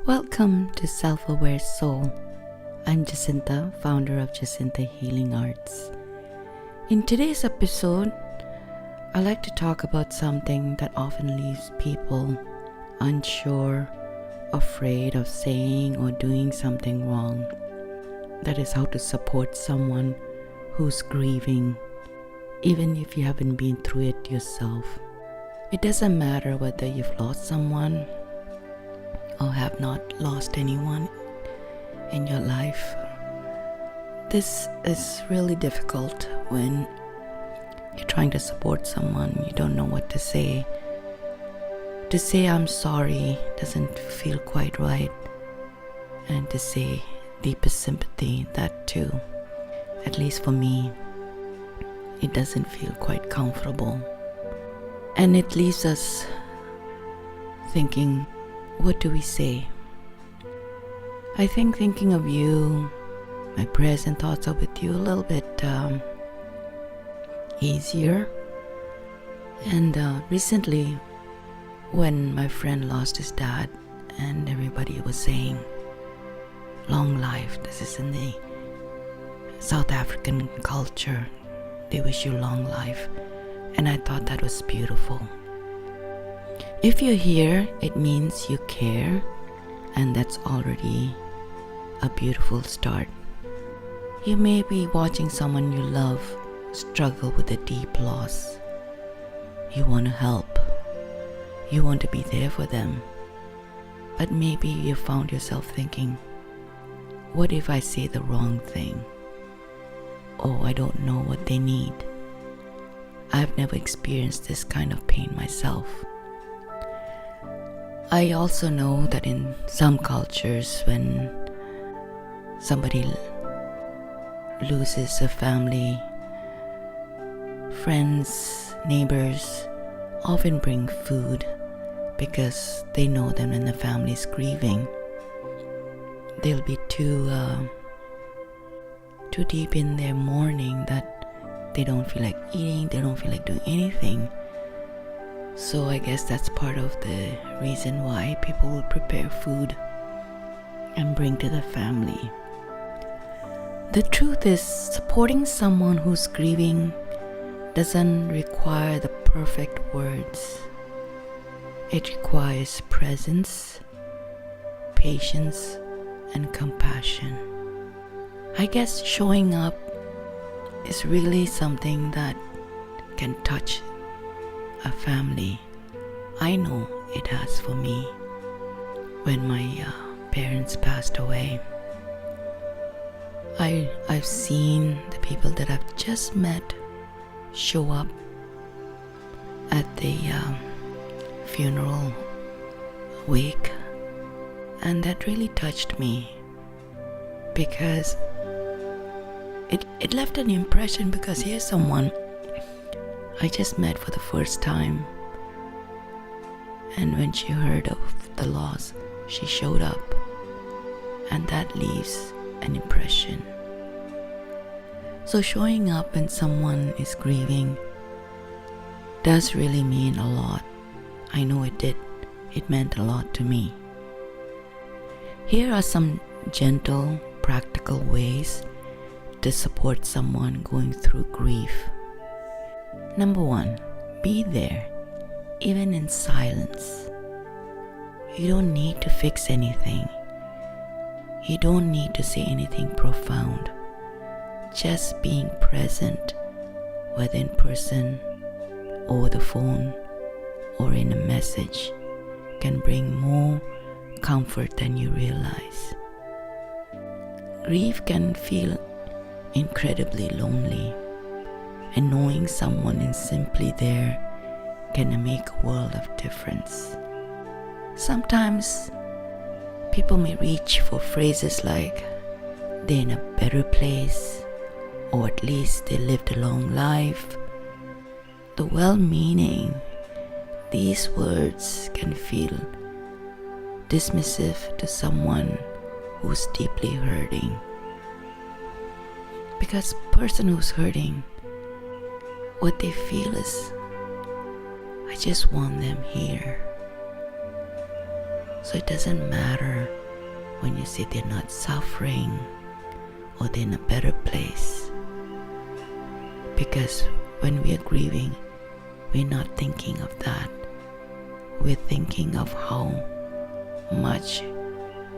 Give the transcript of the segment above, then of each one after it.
Welcome to Self-Aware Soul. I'm Jacinta, founder of Jacinta Healing Arts. In today's episode, I like to talk about something that often leaves people unsure, afraid of saying or doing something wrong. That is how to support someone who's grieving, even if you haven't been through it yourself. It doesn't matter whether you've lost someone or have not lost anyone in your life. This is really difficult when you're trying to support someone, you don't know what to say. To say I'm sorry doesn't feel quite right, and to say deepest sympathy, that too, at least for me, it doesn't feel quite comfortable. And it leaves us thinking, what do we say? I think thinking of you, my prayers and thoughts are with you a little bit easier. And recently, when my friend lost his dad and everybody was saying, long life, this is in the South African culture, they wish you long life. And I thought that was beautiful. If you're here, it means you care, and that's already a beautiful start. You may be watching someone you love struggle with a deep loss. You want to help. You want to be there for them. But maybe you found yourself thinking, what if I say the wrong thing? Oh, I don't know what they need. I've never experienced this kind of pain myself. I also know that in some cultures, when somebody loses a family, friends, neighbors often bring food because they know that when the family is grieving, they'll be too deep in their mourning that they don't feel like eating, they don't feel like doing anything. So I guess that's part of the reason why people will prepare food and bring to the family. The truth is, supporting someone who's grieving doesn't require the perfect words. It requires presence, patience, and compassion. I guess showing up is really something that can touch a family. I know it has for me. When my parents passed away, I've seen the people that I've just met show up at the funeral wake, and that really touched me because it left an impression, because here's someone I just met for the first time, and when she heard of the loss, she showed up, and that leaves an impression. So showing up when someone is grieving does really mean a lot. I know it did. It meant a lot to me. Here are some gentle, practical ways to support someone going through grief. Number 1, be there, even in silence. You don't need to fix anything. You don't need to say anything profound. Just being present, whether in person, over the phone, or in a message, can bring more comfort than you realize. Grief can feel incredibly lonely, and knowing someone is simply there can make a world of difference. Sometimes people may reach for phrases like, they're in a better place, or at least they lived a long life. The well-meaning, these words can feel dismissive to someone who's deeply hurting. Because person who's hurting, what they feel is, I just want them here. So it doesn't matter when you say they're not suffering or they're in a better place. Because when we are grieving, we're not thinking of that. We're thinking of how much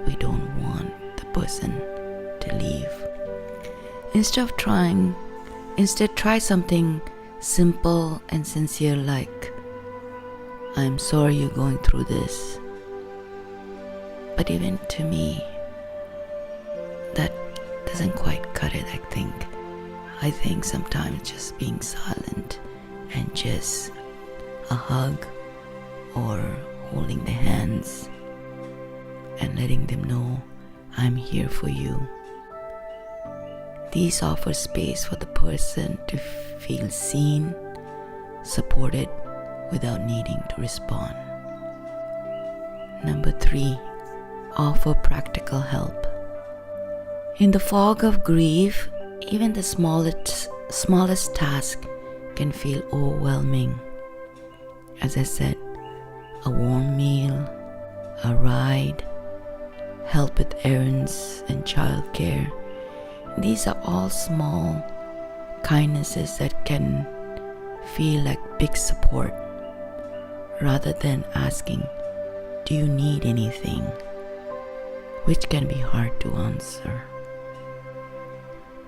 we don't want the person to leave. Instead, try something simple and sincere like, I'm sorry you're going through this. But even to me, that doesn't quite cut it, I think. I think sometimes just being silent and just a hug or holding their hands and letting them know I'm here for you. These offer space for the person to feel seen, supported without needing to respond. Number 3, offer practical help. In the fog of grief, even the smallest task can feel overwhelming. As I said, a warm meal, a ride, help with errands and childcare. These are all small kindnesses that can feel like big support, rather than asking, do you need anything? Which can be hard to answer.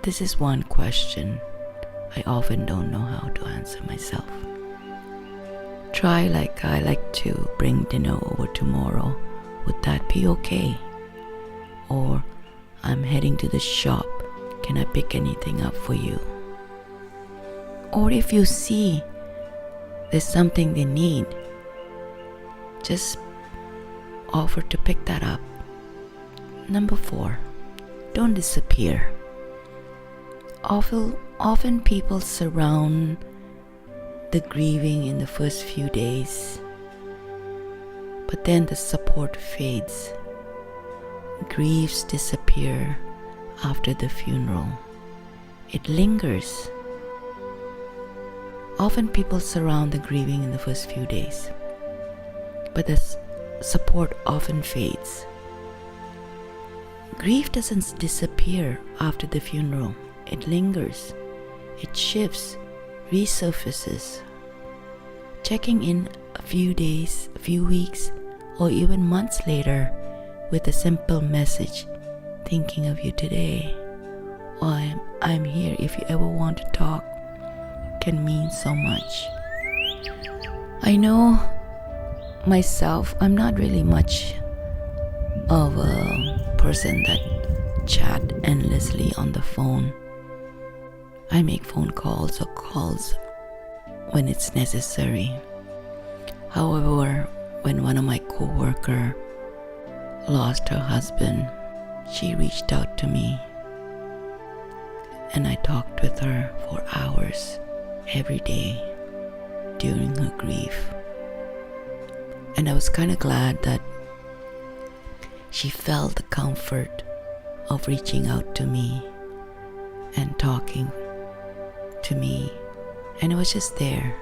This is one question I often don't know how to answer myself. Try like, I like to bring dinner over tomorrow. Would that be okay? Or, I'm heading to the shop. Can I pick anything up for you? Or if you see there's something they need, just offer to pick that up. Number 4, don't disappear. Often people surround the grieving in the first few days, but then the support fades. Griefs disappear after the funeral. It lingers. Often people surround the grieving in the first few days, but the support often fades. Grief doesn't disappear after the funeral. It lingers. It shifts, resurfaces. Checking in a few days, a few weeks, or even months later with a simple message, thinking of you today, or I'm here if you ever want to talk, can mean so much. I know myself, I'm not really much of a person that chat endlessly on the phone. I make phone calls or calls when it's necessary. However, when one of my co-workers lost her husband, she reached out to me and I talked with her for hours every day during her grief. And I was kind of glad that she felt the comfort of reaching out to me and talking to me, and it was just there.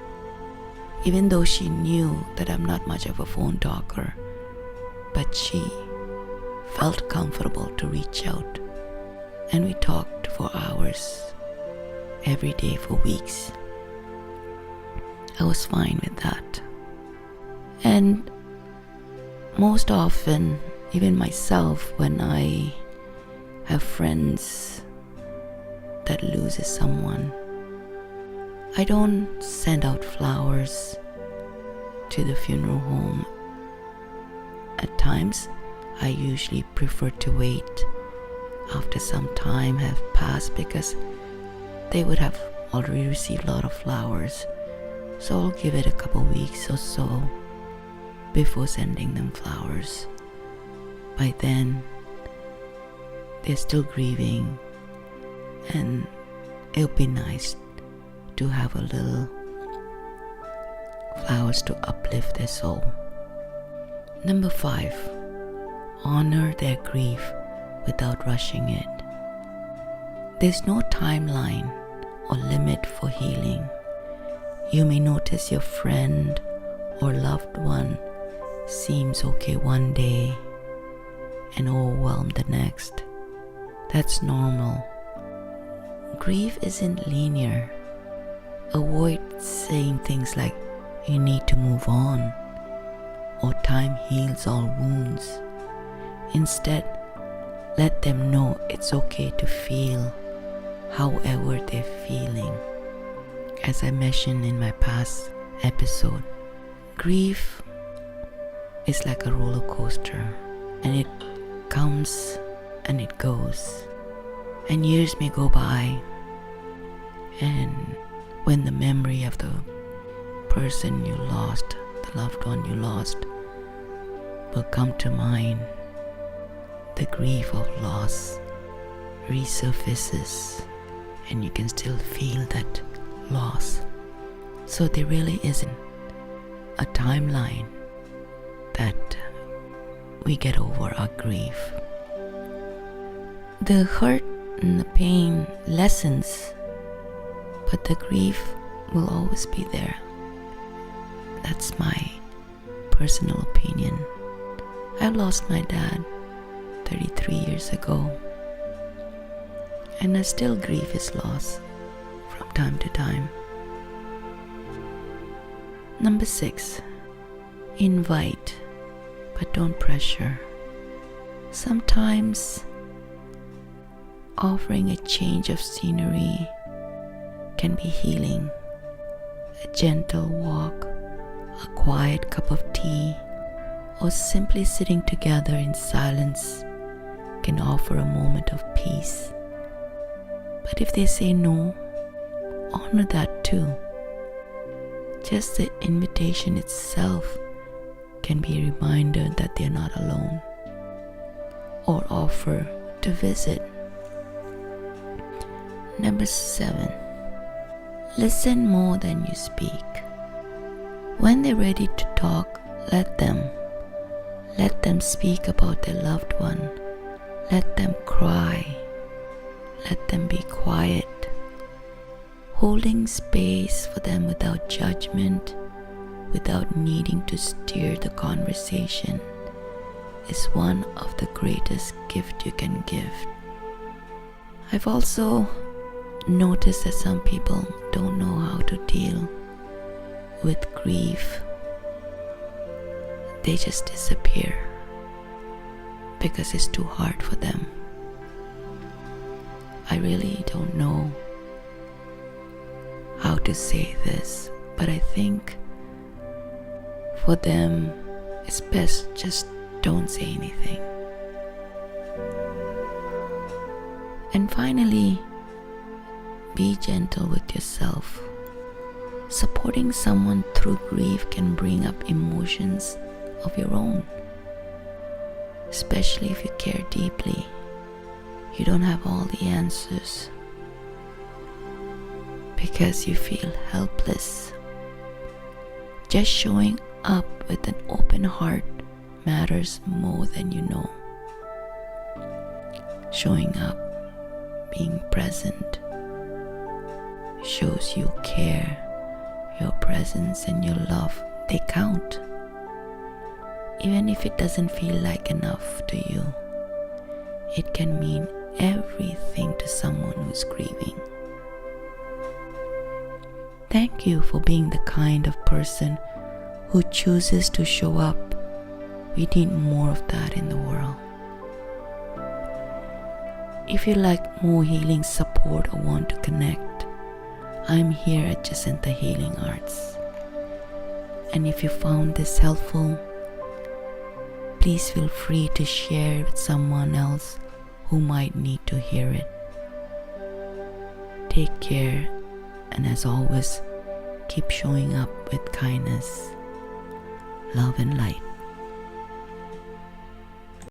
Even though she knew that I'm not much of a phone talker, but she felt comfortable to reach out, and we talked for hours every day for weeks. I was fine with that. And most often, even myself, when I have friends that loses someone, I don't send out flowers to the funeral home. At times, I usually prefer to wait after some time have passed because they would have already received a lot of flowers. So I'll give it a couple weeks or so before sending them flowers. By then, they're still grieving, and it'll be nice to have a little flowers to uplift their soul. Number 5, honor their grief without rushing it. There's no timeline or limit for healing. You may notice your friend or loved one seems okay one day and overwhelm the next. That's normal. Grief isn't linear. Avoid saying things like, you need to move on, or time heals all wounds. Instead, let them know it's okay to feel however they're feeling. As I mentioned in my past episode, grief is like a roller coaster, and it comes and it goes, and years may go by, and when the memory of the person you lost, the loved one you lost, will come to mind, the grief of loss resurfaces, and you can still feel that loss. So there really isn't a timeline that we get over our grief. The hurt and the pain lessens, but the grief will always be there. That's my personal opinion. I lost my dad 33 years ago, and I still grieve his loss from time to time. Number 6, invite, but don't pressure. Sometimes offering a change of scenery can be healing. A gentle walk, a quiet cup of tea, or simply sitting together in silence can offer a moment of peace. But if they say no, honor that too. Just the invitation itself can be a reminder that they're not alone, or offer to visit. Number 7, listen more than you speak. When they're ready to talk, let them speak about their loved one. Let them cry. Let them be quiet. Holding space for them without judgment, without needing to steer the conversation, is one of the greatest gifts you can give. I've also noticed that some people don't know how to deal with grief. They just disappear because it's too hard for them. I really don't know how to say this, but I think for them it's best just don't say anything. And finally, be gentle with yourself. Supporting someone through grief can bring up emotions of your own, especially if you care deeply. You don't have all the answers because you feel helpless. Just showing up with an open heart matters more than you know. Showing up, being present, shows you care. Your presence and your love, they count. Even if it doesn't feel like enough to you, it can mean everything to someone who's grieving. Thank you for being the kind of person who chooses to show up. We need more of that in the world. If you like more healing support or want to connect, I'm here at Jacinta Healing Arts. And if you found this helpful, please feel free to share it with someone else who might need to hear it. Take care, and as always, keep showing up with kindness, love, and light.